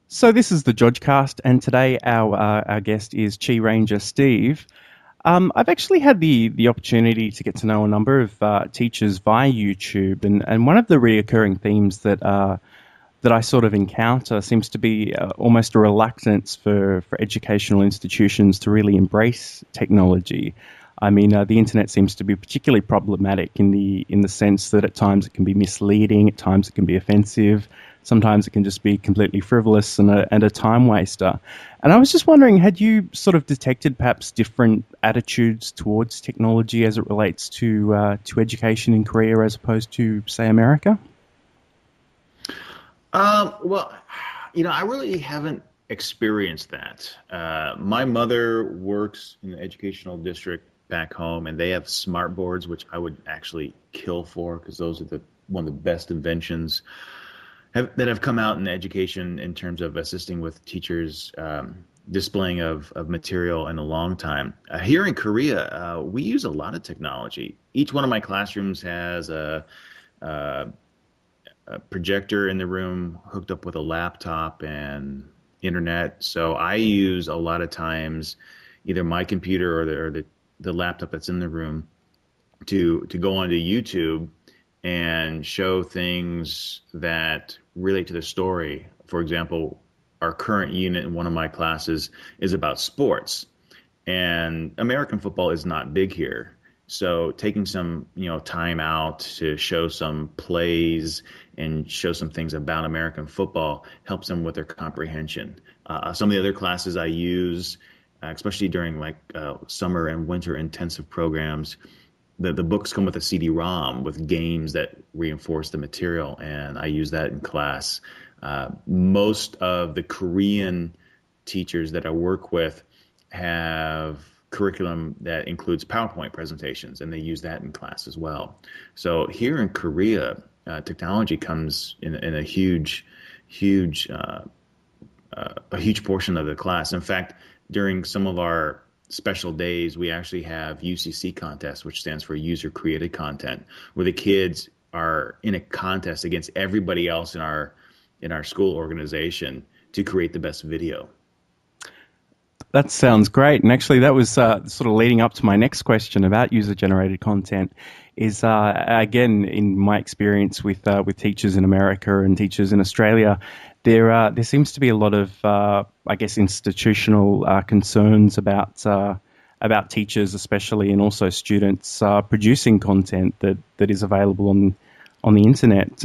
So this is the JOJCAST, and today our guest is QiRanger Steve. I've actually had the opportunity to get to know a number of teachers via YouTube, and one of the reoccurring themes that I sort of encounter seems to be almost a reluctance for educational institutions to really embrace technology. I mean, the internet seems to be particularly problematic in the sense that at times it can be misleading, at times it can be offensive, sometimes it can just be completely frivolous and a time waster. And I was just wondering, had you sort of detected perhaps different attitudes towards technology as it relates to education in Korea as opposed to, say, America? Well, I really haven't experienced that. My mother works in the educational district back home, and they have smart boards, which I would actually kill for because those are one of the best inventions that have come out in education in terms of assisting with teachers displaying of material in a long time. Here in Korea, we use a lot of technology. Each one of my classrooms has a a projector in the room hooked up with a laptop and internet. So I use a lot of times either my computer or the laptop that's in the room to go onto YouTube and show things that relate to the story. For example, our current unit in one of my classes is about sports, and American football is not big here. So taking some, time out to show some plays and show some things about American football helps them with their comprehension. Some of the other classes I use, especially during like summer and winter intensive programs, the books come with a CD-ROM with games that reinforce the material, and I use that in class. Most of the Korean teachers that I work with have curriculum that includes PowerPoint presentations, and they use that in class as well. So here in Korea, technology comes in a huge portion of the class. In fact, during some of our special days, we actually have UCC contests, which stands for user created content, where the kids are in a contest against everybody else in our school organization to create the best video. That sounds great. And actually, that was sort of leading up to my next question about user-generated content. Is again, in my experience with teachers in America and teachers in Australia, there seems to be a lot of I guess institutional concerns about teachers, especially, and also students producing content that is available on the internet.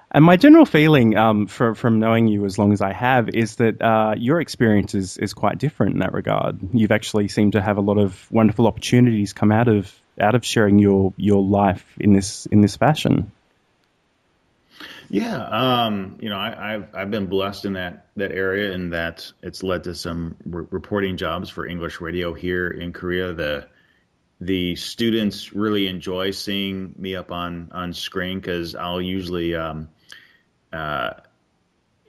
And my general feeling from knowing you as long as I have is that your experience is quite different in that regard. You've actually seemed to have a lot of wonderful opportunities come out of sharing your life in this fashion. Yeah, I've been blessed in that area, and that it's led to some reporting jobs for English radio here in Korea. The students really enjoy seeing me up on screen because I'll usually uh,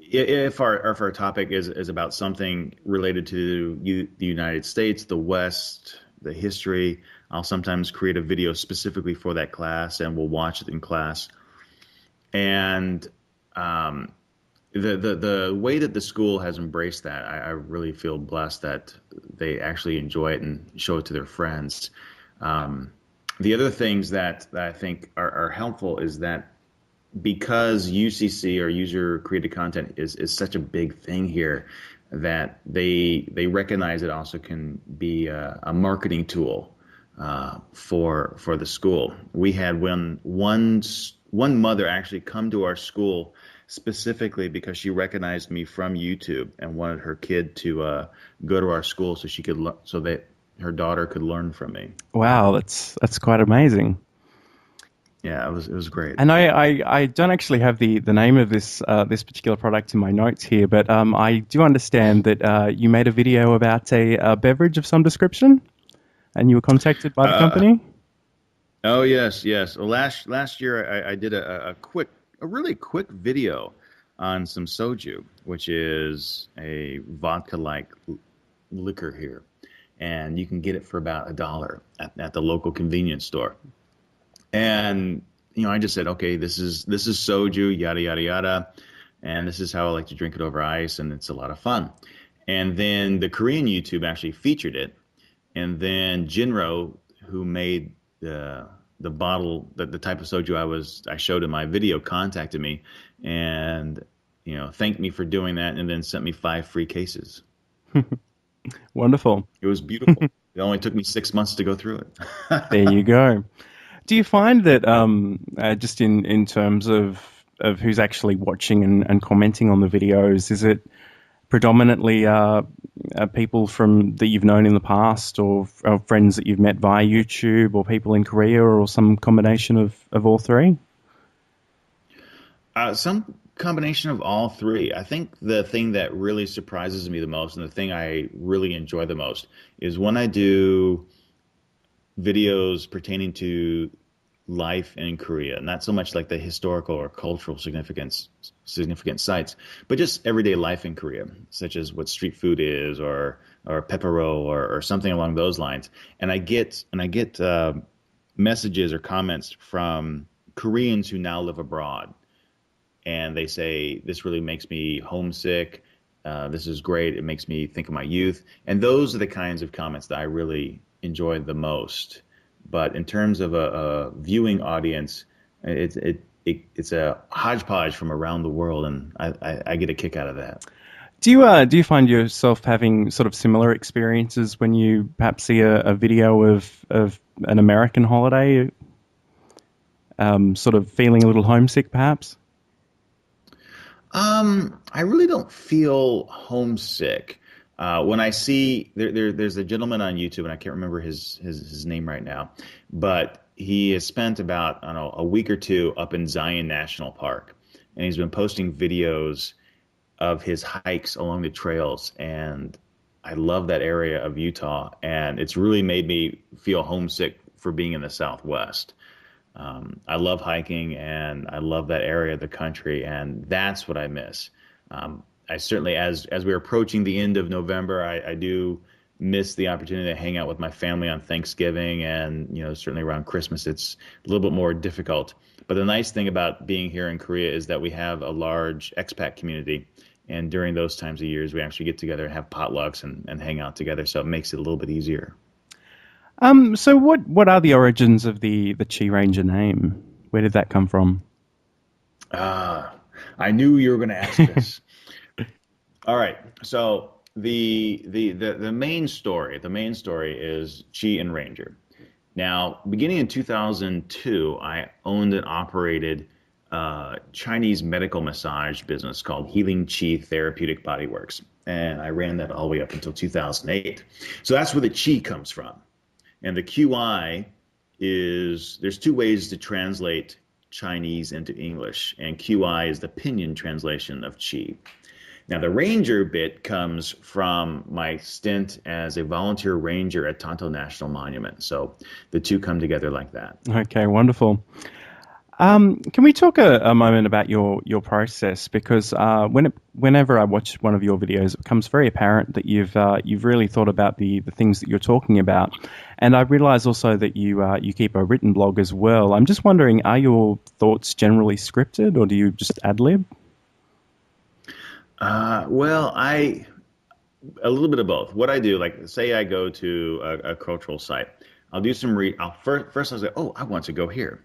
if our topic is about something related to the United States, the West, the history, I'll sometimes create a video specifically for that class, and we'll watch it in class. And um, the way that the school has embraced that, I really feel blessed that they actually enjoy it and show it to their friends. Um, the other things that I think are helpful is that because UCC, or user created content, is such a big thing here, that they recognize it also can be a marketing tool for the school. We had one mother actually come to our school specifically because she recognized me from YouTube and wanted her kid to go to our school so she could so that her daughter could learn from me. Wow, that's quite amazing. Yeah, it was great. And I don't actually have the name of this particular product in my notes here, but I do understand that you made a video about a beverage of some description, and you were contacted by the Uh, company. oh yes, yes. Well, last year I did a really quick video on some soju, which is a vodka-like liquor here, and you can get it for about $1 at the local convenience store. And I just said, okay, this is soju, yada yada yada. and this is how I like to drink it over ice, and it's a lot of fun. And then the Korean YouTube actually featured it, and then Jinro, who made the bottle, the type of soju I showed in my video, contacted me, and thanked me for doing that, and then sent me 5 free cases. Wonderful. It was beautiful. It only took me 6 months to go through it. There you go. Do you find that just in terms of who's actually watching and commenting on the videos, is it predominantly people that you've known in the past, or friends that you've met via YouTube, or people in Korea, or some combination of all three? Some combination of all three. I think the thing that really surprises me the most, and the thing I really enjoy the most, is when I do videos pertaining to life in Korea, not so much like the historical or cultural significant sites, but just everyday life in Korea, such as what street food is, or pepero, or something along those lines. And I get messages or comments from Koreans who now live abroad, and they say, this really makes me homesick. This is great. It makes me think of my youth. And those are the kinds of comments that I really enjoy the most. But in terms of a viewing audience, it's a hodgepodge from around the world, and I get a kick out of that. Do you find yourself having sort of similar experiences when you perhaps see a video of an American holiday, sort of feeling a little homesick, perhaps? I really don't feel homesick. When I see there's a gentleman on YouTube, and I can't remember his name right now, but he has spent about, I don't know, a week or two up in Zion National Park, and he's been posting videos of his hikes along the trails, and I love that area of Utah, and it's really made me feel homesick for being in the Southwest. I love hiking, and I love that area of the country, and that's what I miss. I certainly, as we're approaching the end of November, I do miss the opportunity to hang out with my family on Thanksgiving, and certainly around Christmas it's a little bit more difficult. But the nice thing about being here in Korea is that we have a large expat community, and during those times of years we actually get together and have potlucks and hang out together, so it makes it a little bit easier. So what are the origins of the QiRanger name? Where did that come from? I knew you were going to ask this. All right, so the main story is Chi and Ranger. Now, beginning in 2002, I owned and operated a Chinese medical massage business called Healing Chi Therapeutic Bodyworks, and I ran that all the way up until 2008. So that's where the Chi comes from. And the QI there's two ways to translate Chinese into English, and QI is the pinyin translation of Chi. Now, the Ranger bit comes from my stint as a volunteer ranger at Tonto National Monument. So the two come together like that. Okay, wonderful. Can we talk a moment about your process? Because whenever I watch one of your videos, it becomes very apparent that you've really thought about the things that you're talking about, and I realise also that you keep a written blog as well. I'm just wondering, are your thoughts generally scripted, or do you just ad lib? Well, a little bit of both. What I do, like, say I go to a cultural site, I'll do some first I'll say, oh, I want to go here.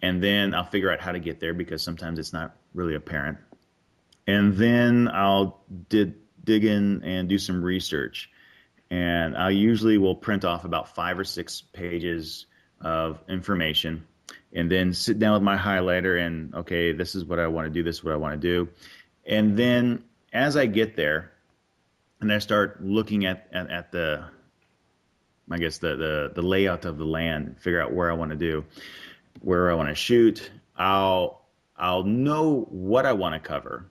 And then I'll figure out how to get there, because sometimes it's not really apparent. And then I'll dig in and do some research. And I usually will print off about 5 or 6 pages of information, and then sit down with my highlighter and, okay, this is what I want to do, this is what I want to do. And then as I get there and I start looking at the, I guess, the layout of the land, figure out where I want to do, where I want to shoot, I'll know what I want to cover,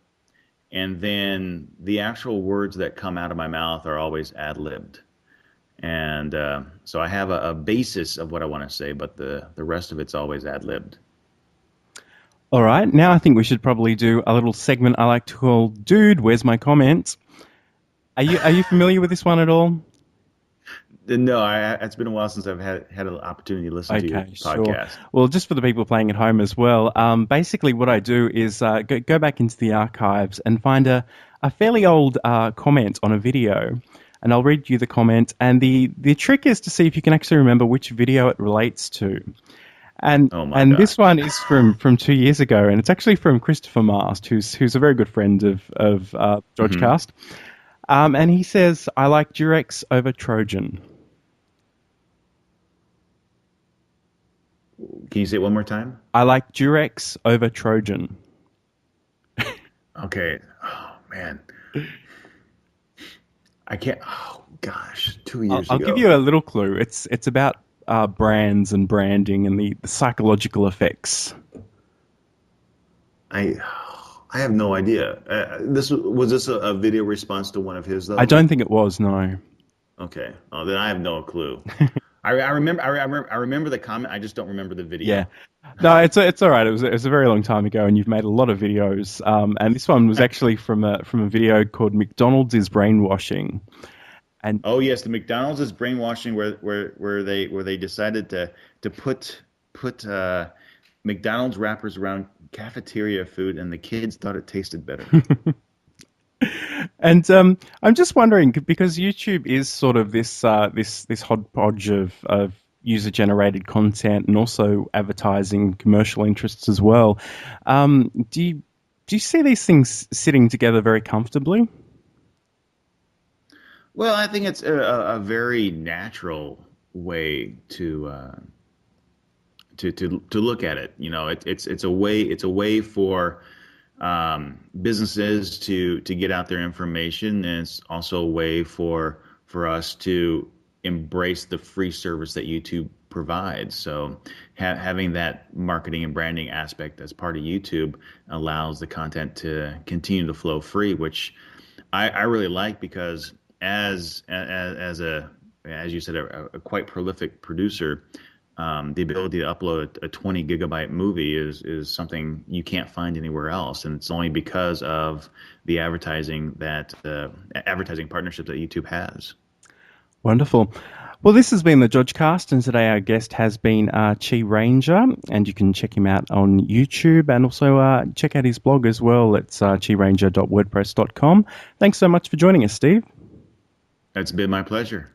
and then the actual words that come out of my mouth are always ad-libbed. And so I have a basis of what I want to say, but the rest of it's always ad-libbed. All right, now I think we should probably do a little segment I like to call "Dude, Where's My Comment?" Are you familiar with this one at all? No, it's been a while since I've had an opportunity to listen to your Okay, sure. podcast. Well, just for the people playing at home as well, basically what I do is go back into the archives and find a fairly old comment on a video, and I'll read you the comment. And the trick is to see if you can actually remember which video it relates to. And Oh my and this gosh. one is from 2 years ago, and it's actually from Christopher Mast, who's a very good friend of Hmm. JOJCAST. And he says, "I like Durex over Trojan." Can you say it one more time? I like Durex over Trojan. Okay. Oh man, I can't. Oh gosh, two I'll, years I'll give ago. you a little clue. It's about brands and branding and the psychological effects. I I have no idea. This was this a video response to one of his I though? don't think it was, no. Okay. Oh, then I have no clue. I remember the comment. I just don't remember the Yeah. video. No, it's all right. It was a very long time ago, and you've made a lot of videos. And this one was actually from a video called "McDonald's is Brainwashing." And Oh yes, the McDonald's is brainwashing where they decided to put McDonald's wrappers around cafeteria food and the kids thought it tasted better. and I'm just wondering because YouTube is sort of this hodgepodge of user generated content and also advertising commercial interests as well. Do you see these things sitting together very comfortably? Well, I think it's a very natural way to look at it. You know, it's a way for businesses to get out their information, and it's also a way for us to embrace the free service that YouTube provides. So having that marketing and branding aspect as part of YouTube allows the content to continue to flow free, which I really like because as you said, a quite prolific producer, the ability to upload a 20 gigabyte movie is something you can't find anywhere else, and it's only because of the advertising partnerships that YouTube has. Wonderful. Well, this has been the JudgeCast, and today our guest has been QiRanger, and you can check him out on YouTube and also check out his blog as well. It's QiRanger.wordpress.com. Thanks so much for joining us, Steve. It's been my pleasure.